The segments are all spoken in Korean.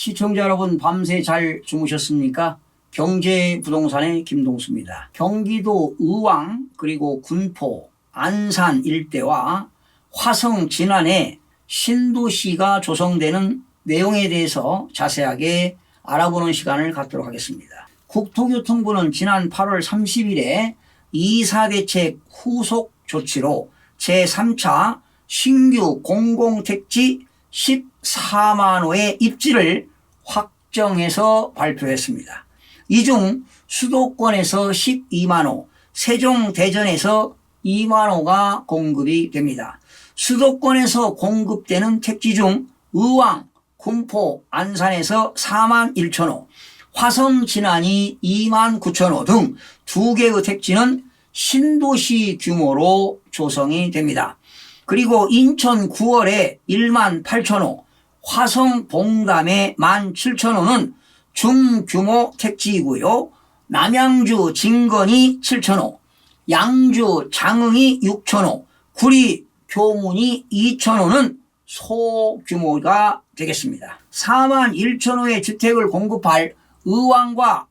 시청자 여러분, 밤새 잘 주무셨습니까? 경제부동산의 김동수입니다. 경기도 의왕 그리고 군포, 안산 일대와 화성 진안에 신도시가 조성되는 내용에 대해서 자세하게 알아보는 시간을 갖도록 하겠습니다. 국토교통부는 지난 8월 30일에 이사대책 후속 조치로 제3차 신규 공공택지 14만 호의 입지를 확정해서 발표했습니다. 이 중 수도권에서 12만 호, 세종, 대전에서 2만 호가 공급이 됩니다. 수도권에서 공급되는 택지 중 의왕, 군포, 안산에서 4만 1천 호, 화성, 진안이 2만 9천 호 등 2개의 택지는 신도시 규모로 조성이 됩니다. 그리고 인천 9월에 1만 8천 호, 화성 봉담에 1만 7천 호는 중규모 택지이고요. 남양주 진건이 7천 호, 양주 장흥이 6천 호, 구리 교문이 2천 호는 소규모가 되겠습니다. 4만 1천 호의 주택을 공급할 의왕과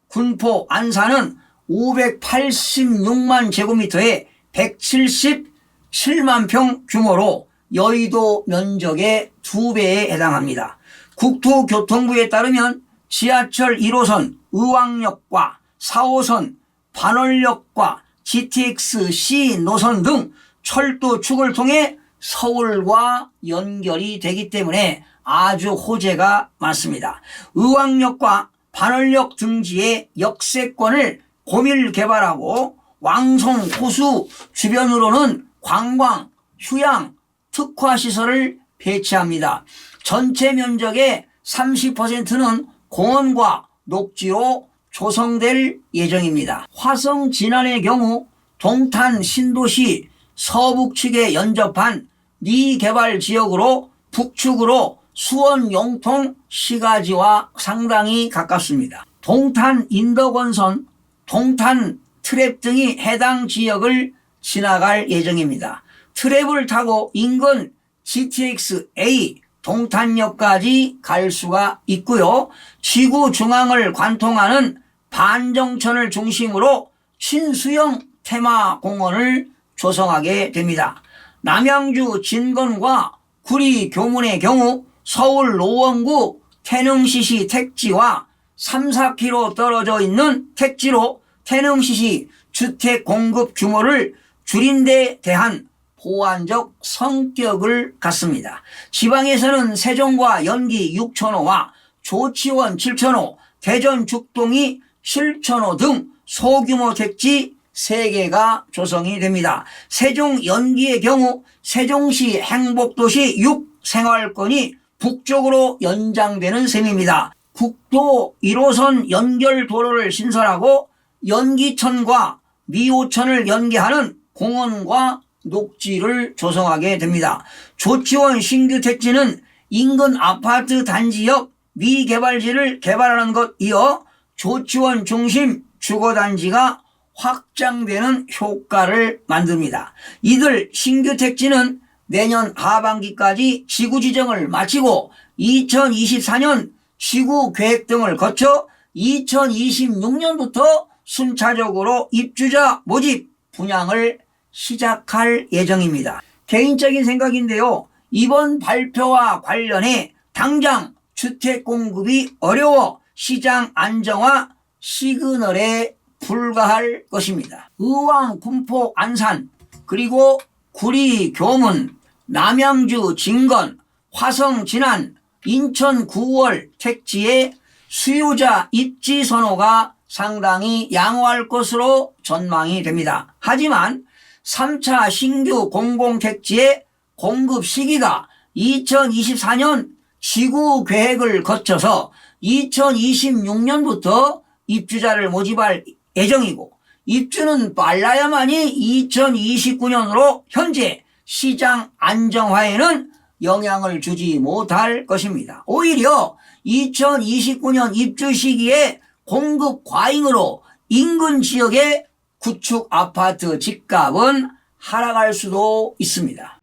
군포, 안산은 586만 제곱미터에 177만 평 규모로 여의도 면적의 2배에 해당합니다. 국토교통부에 따르면 지하철 1호선 의왕역과 4호선 반월역과 GTX-C 노선 등 철도축을 통해 서울과 연결이 되기 때문에 아주 호재가 많습니다. 의왕역과 반월역 등지의 역세권을 고밀 개발하고 왕송 호수 주변으로는 관광, 휴양, 특화시설을 배치합니다. 전체 면적의 30%는 공원과 녹지로 조성될 예정입니다. 화성 진안의 경우 동탄 신도시 서북 측에 연접한 미개발 지역으로 북측으로 수원 용통 시가지와 상당히 가깝습니다. 동탄 인덕원선, 동탄 트랩 등이 해당 지역을 지나갈 예정입니다. 트랩을 타고 인근 GTX-A 동탄역까지 갈 수가 있고요. 지구 중앙을 관통하는 반정천을 중심으로 친수형 테마공원을 조성하게 됩니다. 남양주 진건과 구리 교문의 경우 서울 노원구 태능시시 택지와 3, 4km 떨어져 있는 택지로 태능시시 주택 공급 규모를 줄인 데 대한 보완적 성격을 갖습니다. 지방에서는 세종과 연기 6천호와 조치원 7천호, 대전 죽동이 7천호 등 소규모 택지 3개가 조성이 됩니다. 세종 연기의 경우 세종시 행복도시 6 생활권이 북쪽으로 연장되는 셈입니다. 국도 1호선 연결도로를 신설하고 연기천과 미호천을 연계하는 공원과 녹지를 조성하게 됩니다. 조치원 신규 택지는 인근 아파트 단지 옆 미개발지를 개발하는 것 이어 조치원 중심 주거단지가 확장되는 효과를 만듭니다. 이들 신규 택지는 내년 하반기까지 지구 지정을 마치고 2024년 지구 계획 등을 거쳐 2026년부터 순차적으로 입주자 모집 분양을 시작할 예정입니다. 개인적인 생각인데요. 이번 발표와 관련해 당장 주택 공급이 어려워 시장 안정화 시그널에 불과할 것입니다. 의왕, 군포, 안산 그리고 구리, 교문, 남양주, 진건, 화성, 진안, 인천 9월 택지의 수요자 입지 선호가 상당히 양호할 것으로 전망이 됩니다. 하지만 3차 신규 공공택지의 공급 시기가 2024년 지구 계획을 거쳐서 2026년부터 입주자를 모집할 예정이고 입주는 빨라야만이 2029년으로 현재 시장 안정화에는 영향을 주지 못할 것입니다. 오히려 2029년 입주 시기에 공급 과잉으로 인근 지역의 구축 아파트 집값은 하락할 수도 있습니다.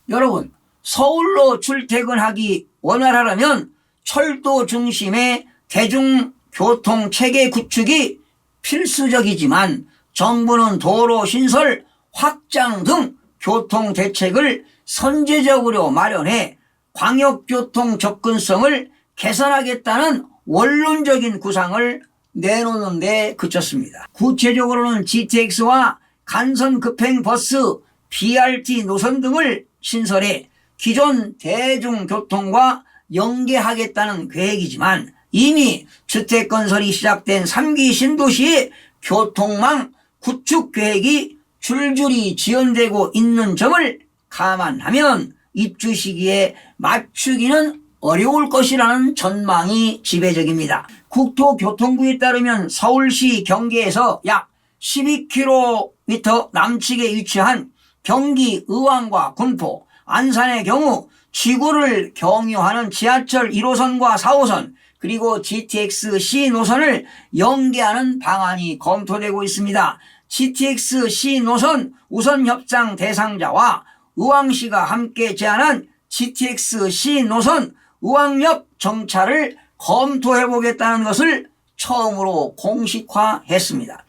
여러분, 서울로 출퇴근하기 원활하려면 철도 중심의 대중교통 체계 구축이 필수적이지만 정부는 도로 신설, 확장 등 교통 대책을 선제적으로 마련해 광역교통 접근성을 개선하겠다는 원론적인 구상을 내놓는 데 그쳤습니다. 구체적으로는 GTX와 간선급행버스, BRT 노선 등을 신설해 기존 대중교통과 연계하겠다는 계획이지만 이미 주택건설이 시작된 3기 신도시의 교통망 구축 계획이 줄줄이 지연되고 있는 점을 감안하면 입주 시기에 맞추기는 어려울 것이라는 전망이 지배적입니다. 국토교통부에 따르면 서울시 경계에서 약 12km 남측에 위치한 경기 의왕과 군포, 안산의 경우 지구를 경유하는 지하철 1호선과 4호선 그리고 GTX-C 노선을 연계하는 방안이 검토되고 있습니다. GTX-C 노선 우선 협상 대상자와 의왕시가 함께 제안한 GTX-C 노선 의왕역 정차를 검토해보겠다는 것을 처음으로 공식화했습니다.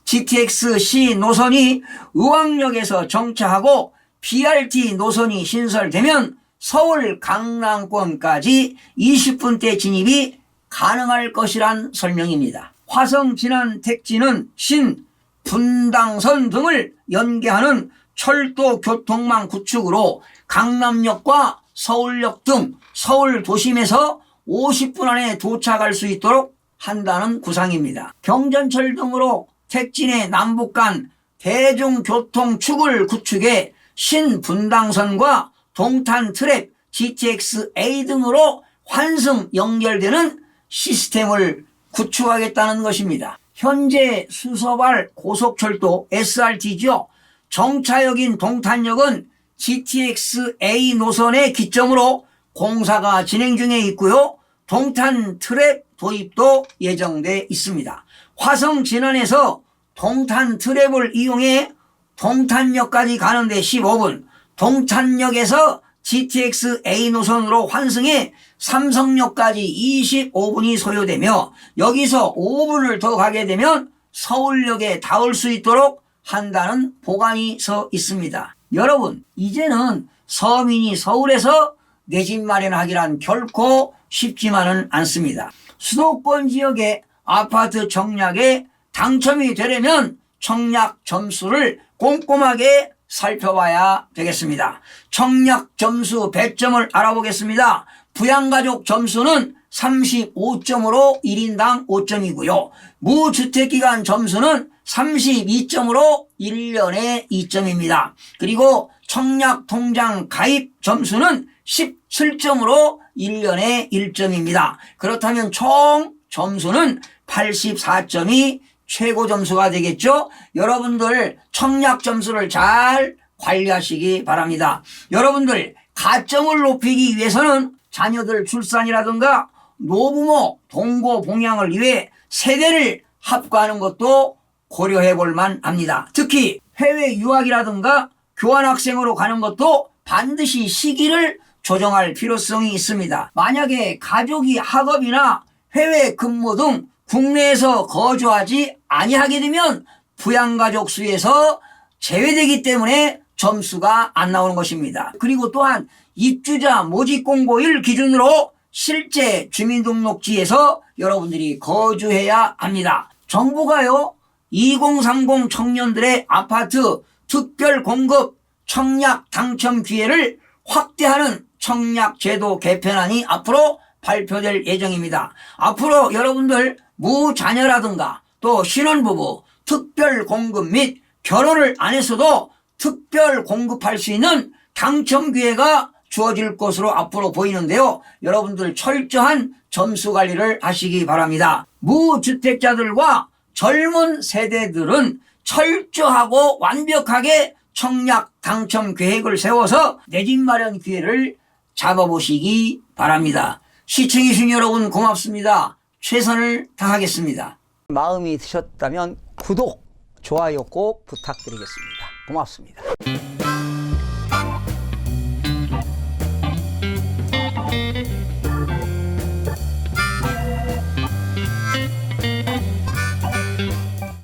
GTX-C 노선이 의왕역에서 정차하고 BRT 노선이 신설되면 서울 강남권까지 20분대 진입이 가능할 것이란 설명입니다. 화성 진안 택지는 신, 분당선 등을 연계하는 철도 교통망 구축으로 강남역과 서울역 등 서울 도심에서 50분 안에 도착할 수 있도록 한다는 구상입니다. 경전철 등으로 택진의 남북 간 대중교통축을 구축해 신분당선과 동탄 트랩, GTX-A 등으로 환승 연결되는 시스템을 구축하겠다는 것입니다. 현재 수서발 고속철도 SRT죠. 정차역인 동탄역은 GTX-A 노선의 기점으로 공사가 진행 중에 있고요. 동탄 트랩 도입도 예정돼 있습니다. 화성 진안에서 동탄 트랩을 이용해 동탄역까지 가는데 15분, 동탄역에서 GTX-A 노선으로 환승해 삼성역까지 25분이 소요되며 여기서 5분을 더 가게 되면 서울역에 닿을 수 있도록 한다는 보관이 서 있습니다. 여러분, 이제는 서민이 서울에서 내 집 마련하기란 결코 쉽지만은 않습니다. 수도권 지역의 아파트 청약에 당첨이 되려면 청약 점수를 꼼꼼하게 살펴봐야 되겠습니다. 청약 점수 배점을 알아보겠습니다. 부양가족 점수는 35점으로 1인당 5점이고요. 무주택기간 점수는 32점으로 1년에 2점입니다. 그리고 청약통장 가입 점수는 17점으로 1년에 1점입니다. 그렇다면 총 점수는 84점이 최고 점수가 되겠죠. 여러분들 청약 점수를 잘 관리하시기 바랍니다. 여러분들 가점을 높이기 위해서는 자녀들 출산이라든가 노부모 동거 봉양을 위해 세대를 합과하는 것도 고려해 볼 만합니다. 특히 해외 유학이라든가 교환학생으로 가는 것도 반드시 시기를 조정할 필요성이 있습니다. 만약에 가족이 학업이나 해외 근무 등 국내에서 거주하지 아니하게 되면 부양가족 수에서 제외되기 때문에 점수가 안 나오는 것입니다. 그리고 또한 입주자 모집공고일 기준으로 실제 주민등록지에서 여러분들이 거주해야 합니다. 정부가요 2030 청년들의 아파트 특별 공급 청약 당첨 기회를 확대하는 청약제도 개편안이 앞으로 발표될 예정입니다. 앞으로 여러분들 무자녀라든가 또 신혼부부 특별 공급 및 결혼을 안 했어도 특별 공급할 수 있는 당첨 기회가 주어질 것으로 앞으로 보이는데요. 여러분들 철저한 점수 관리를 하시기 바랍니다. 무주택자들과 젊은 세대들은 철저하고 완벽하게 청약 당첨 계획을 세워서 내 집 마련 기회를 잡아보시기 바랍니다. 시청해주신 여러분 고맙습니다. 최선을 다하겠습니다. 마음이 드셨다면 구독, 좋아요 꼭 부탁드리겠습니다. 고맙습니다.